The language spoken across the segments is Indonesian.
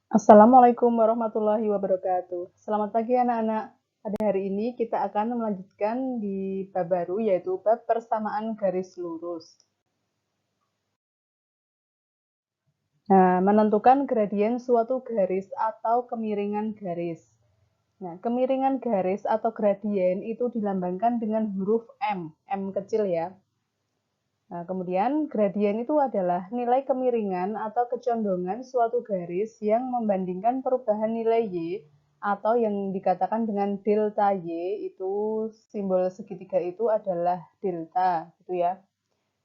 Assalamualaikum warahmatullahi wabarakatuh. Selamat pagi anak-anak. Pada hari ini kita akan melanjutkan di bab baru yaitu bab persamaan garis lurus. Nah, menentukan gradien suatu garis atau kemiringan garis. Nah, kemiringan garis atau gradien itu dilambangkan dengan huruf M, M kecil ya. Nah, kemudian gradien itu adalah nilai kemiringan atau kecondongan suatu garis yang membandingkan perubahan nilai Y atau yang dikatakan dengan delta Y, itu simbol segitiga itu adalah delta gitu ya.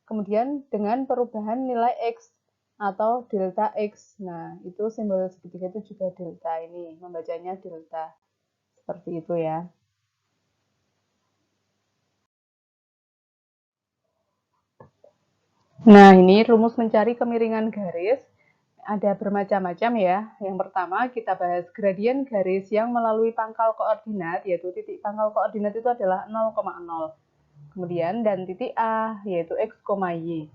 Kemudian dengan perubahan nilai X atau delta X. Nah, itu simbol segitiga itu juga delta, ini membacanya delta. Seperti itu ya. Nah, ini rumus mencari kemiringan garis. Ada bermacam-macam ya. Yang pertama kita bahas gradien garis yang melalui pangkal koordinat, yaitu titik pangkal koordinat itu adalah 0,0. Kemudian dan titik A, yaitu X, Y.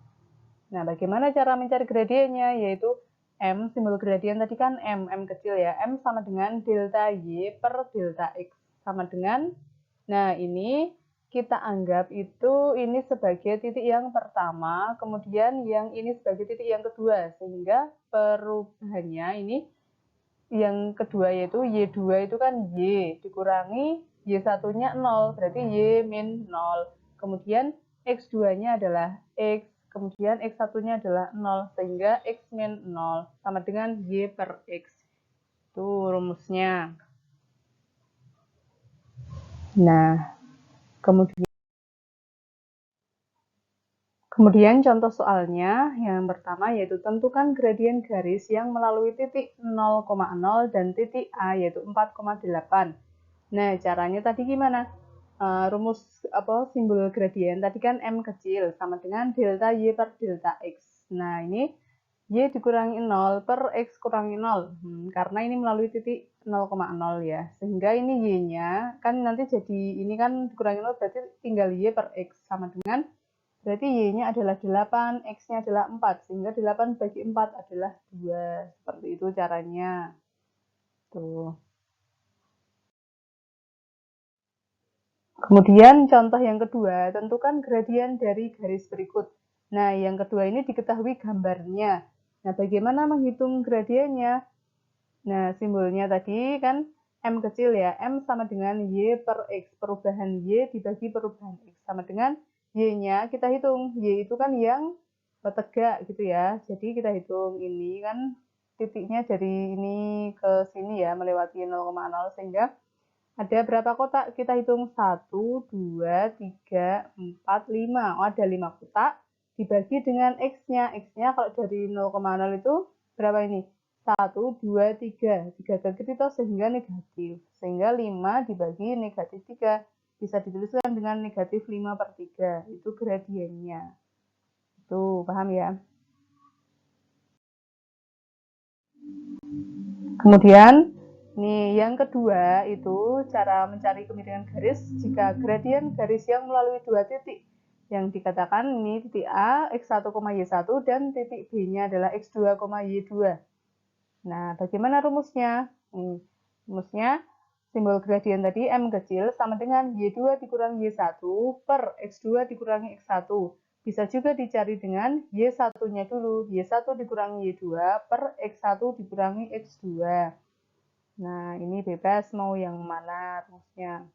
Nah, bagaimana cara mencari gradiennya? Yaitu M, simbol gradien tadi kan M kecil ya. M sama dengan delta Y per delta X. Sama dengan, nah ini kita anggap itu ini sebagai titik yang pertama, kemudian yang ini sebagai titik yang kedua, sehingga perubahannya ini yang kedua yaitu Y2 itu kan Y dikurangi Y1-nya 0, berarti Y min 0. Kemudian X2-nya adalah X, kemudian X1-nya adalah 0, sehingga X min 0 sama dengan Y per X. Itu rumusnya. Nah, kemudian contoh soalnya yang pertama yaitu tentukan gradien garis yang melalui titik 0,0 dan titik A yaitu 4,8. Nah, caranya tadi gimana? Rumus simbol gradien tadi kan M kecil sama dengan delta Y per delta X. Nah, ini Y dikurangi 0 per X kurangi 0. Karena ini melalui titik 0,0 ya. Sehingga ini Y-nya kan nanti jadi ini kan dikurangi 0 berarti tinggal Y per X sama dengan berarti Y-nya adalah 8, X-nya adalah 4. Sehingga 8 bagi 4 adalah 2. Seperti itu caranya. Tuh. Kemudian contoh yang kedua, tentukan gradien dari garis berikut. Nah, yang kedua ini diketahui gambarnya. Nah, bagaimana menghitung gradiennya? Nah, simbolnya tadi kan M kecil ya. M sama dengan Y per X. Perubahan Y dibagi perubahan X. Sama dengan Y-nya kita hitung. Y itu kan yang tegak gitu ya. Jadi kita hitung ini kan titiknya dari ini ke sini ya, melewati 0,0 sehingga ada berapa kotak? Kita hitung 1, 2, 3, 4, 5. Oh, ada 5 kotak. Dibagi dengan X-nya. X-nya kalau dari 0,0 itu berapa ini? 1, 2, 3. 3 negatif itu sehingga negatif. Sehingga 5 dibagi negatif 3. Bisa dituliskan dengan negatif 5 per 3. Itu gradiennya. Itu paham ya? Kemudian, nih yang kedua itu cara mencari kemiringan garis jika gradien garis yang melalui dua titik yang dikatakan ini titik A X1, Y1 dan titik B-nya adalah X2, Y2. Nah, bagaimana rumusnya? Rumusnya simbol gradien tadi M kecil sama dengan Y2 dikurangi Y1 per X2 dikurangi X1. Bisa juga dicari dengan Y1-nya dulu. Y1 dikurangi Y2 per X1 dikurangi X2. Nah, ini bebas mau yang mana rumusnya.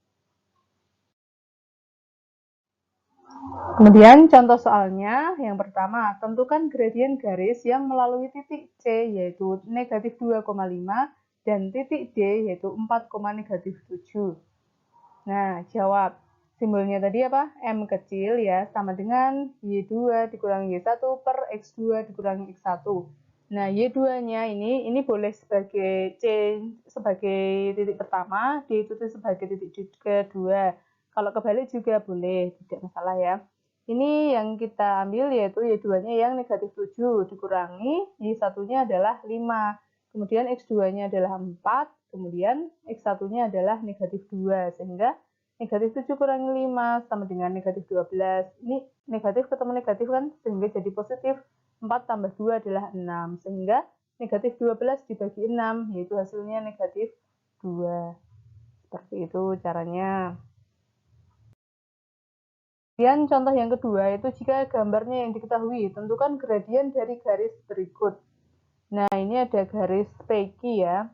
Kemudian contoh soalnya yang pertama, tentukan gradien garis yang melalui titik C yaitu negatif 2,5 dan titik D yaitu 4, negatif 7. Nah, jawab. Simbolnya tadi apa? M kecil ya, sama dengan Y2 dikurangi Y1 per X2 dikurangi X1. Nah, Y2-nya ini boleh sebagai C sebagai titik pertama, D itu sebagai titik kedua. Kalau kebalik juga boleh, tidak masalah ya. Ini yang kita ambil yaitu Y2-nya yang negatif 7 dikurangi Y1-nya adalah 5. Kemudian X2-nya adalah 4, kemudian X1-nya adalah negatif 2. Sehingga negatif 7 kurangi 5 sama dengan negatif 12. Ini negatif ketemu negatif kan, sehingga jadi positif. 4 tambah 2 adalah 6. Sehingga negatif 12 dibagi 6, yaitu hasilnya negatif 2. Seperti itu caranya. Kemudian contoh yang kedua itu jika gambarnya yang diketahui, tentukan gradien dari garis berikut. Nah, ini ada garis PQ ya.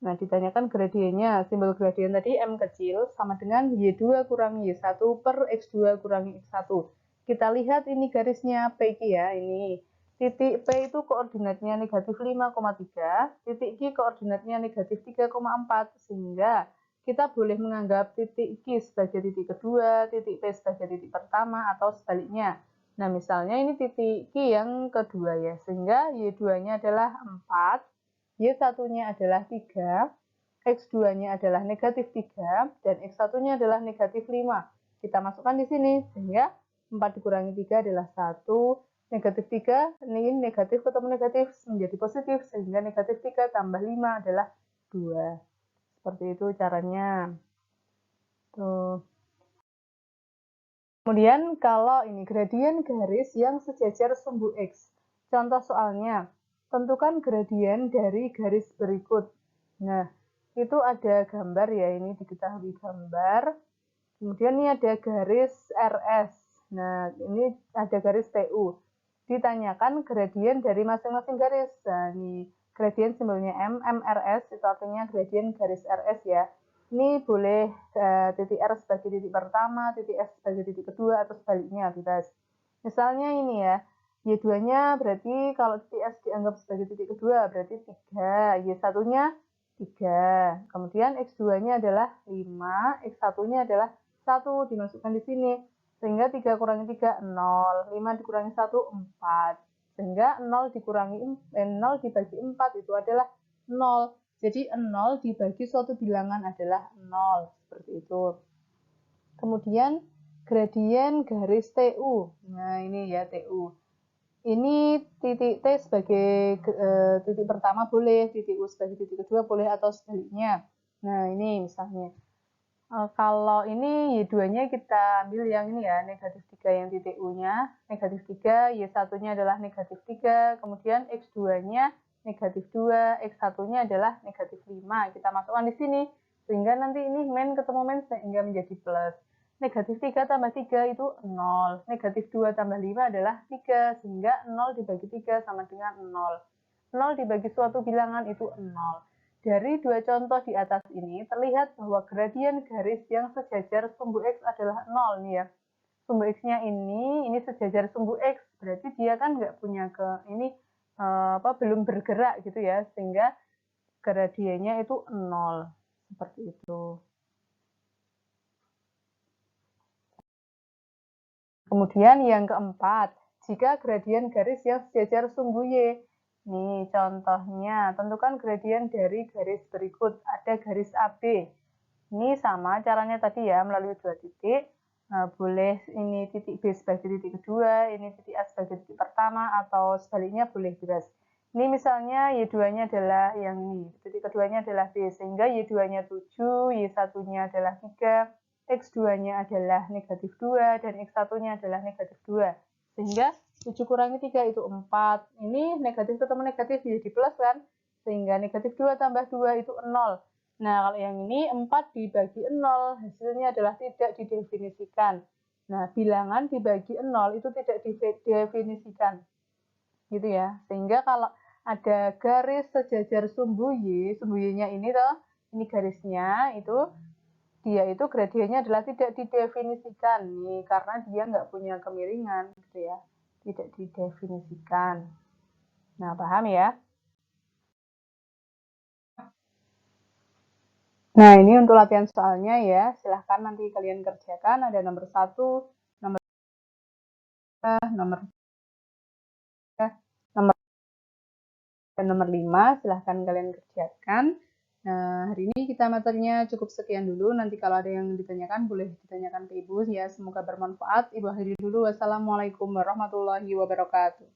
Nah, ditanyakan gradiennya, simbol gradien tadi M kecil sama dengan Y2 kurangi Y1 per X2 kurangi X1. Kita lihat ini garisnya PQ ya, ini. Titik P itu koordinatnya negatif 5,3, titik Q koordinatnya negatif 3,4, sehingga kita boleh menganggap titik Q sebagai titik kedua, titik P sebagai titik pertama, atau sebaliknya. Nah, misalnya ini titik Q yang kedua ya, sehingga Y2-nya adalah 4, Y1-nya adalah 3, X2-nya adalah negatif 3, dan X1-nya adalah negatif 5. Kita masukkan di sini, sehingga 4 dikurangi 3 adalah 1, negatif 3, ini negatif ketemu negatif menjadi positif, sehingga negatif 3 tambah 5 adalah 2. Seperti itu caranya. Tuh. Kemudian kalau ini gradien garis yang sejajar sumbu X. Contoh soalnya, tentukan gradien dari garis berikut. Nah, itu ada gambar ya, ini diketahui gambar. Kemudian ini ada garis RS. Nah, ini ada garis TU. Ditanyakan gradien dari masing-masing garis. Nah, ini gradien simbolnya M, MRS, itu artinya gradien garis RS ya. Ini boleh titik R sebagai titik pertama, titik S sebagai titik kedua, atau sebaliknya, bebas. Misalnya ini ya, Y2-nya berarti kalau titik S dianggap sebagai titik kedua, berarti 3, Y1-nya 3. Kemudian X2-nya adalah 5, X1-nya adalah 1, dimasukkan di sini. Sehingga 3 kurangi 3, 0. 5 dikurangi 1, 4. Sehingga 0 dibagi 4 itu adalah 0. Jadi 0 dibagi suatu bilangan adalah 0. Seperti itu. Kemudian gradien garis TU. Nah, ini ya TU. Ini titik T sebagai titik pertama boleh, titik U sebagai titik kedua boleh, atau sebaliknya. Nah, ini misalnya. Kalau ini Y2-nya kita ambil yang ini ya, negatif 3 yang titik U-nya, negatif 3, Y1-nya adalah negatif 3, kemudian X2-nya negatif 2, X1-nya adalah negatif 5. Kita masukkan di sini, sehingga nanti ini min ketemu min sehingga menjadi plus. Negatif 3 tambah 3 itu 0, negatif 2 tambah 5 adalah 3, sehingga 0 dibagi 3 sama dengan 0. 0 dibagi suatu bilangan itu 0. Dari dua contoh di atas ini, terlihat bahwa gradien garis yang sejajar sumbu X adalah 0 nih ya. Sumbu X-nya ini sejajar sumbu X, berarti dia kan nggak punya belum bergerak gitu ya, sehingga gradiennya itu 0. Seperti itu. Kemudian yang keempat, jika gradien garis yang sejajar sumbu Y. Nih contohnya, tentukan gradien dari garis berikut. Ada garis AB. Ini sama caranya tadi ya, melalui dua titik. Nah, boleh ini titik B sebagai titik kedua, ini titik A sebagai titik pertama, atau sebaliknya boleh bebas. Ini misalnya Y2-nya adalah yang ini, titik keduanya adalah B, sehingga Y2-nya 7, Y1-nya adalah 3, X2-nya adalah negatif 2, dan X1-nya adalah negatif 2. Sehingga 7 kurangi 3 itu 4. Ini negatif ketemu negatif jadi plus kan? Sehingga negatif 2 tambah 2 itu 0. Nah, kalau yang ini 4 dibagi 0, hasilnya adalah tidak didefinisikan. Nah, bilangan dibagi 0 itu tidak didefinisikan. Gitu ya. Sehingga kalau ada garis sejajar sumbu Y-nya ini toh, ini garisnya itu dia itu gradiennya adalah tidak didefinisikan nih, karena dia nggak punya kemiringan gitu ya, tidak didefinisikan. Nah, paham ya? Nah, ini untuk latihan soalnya ya, silahkan nanti kalian kerjakan. Ada nomor 1, nomor 2, nomor 3, nomor dan nomor 5, silahkan kalian kerjakan. Nah, hari ini kita materinya cukup sekian dulu. Nanti kalau ada yang ditanyakan, boleh ditanyakan ke Ibu ya. Semoga bermanfaat. Ibu akhiri dulu. Wassalamualaikum warahmatullahi wabarakatuh.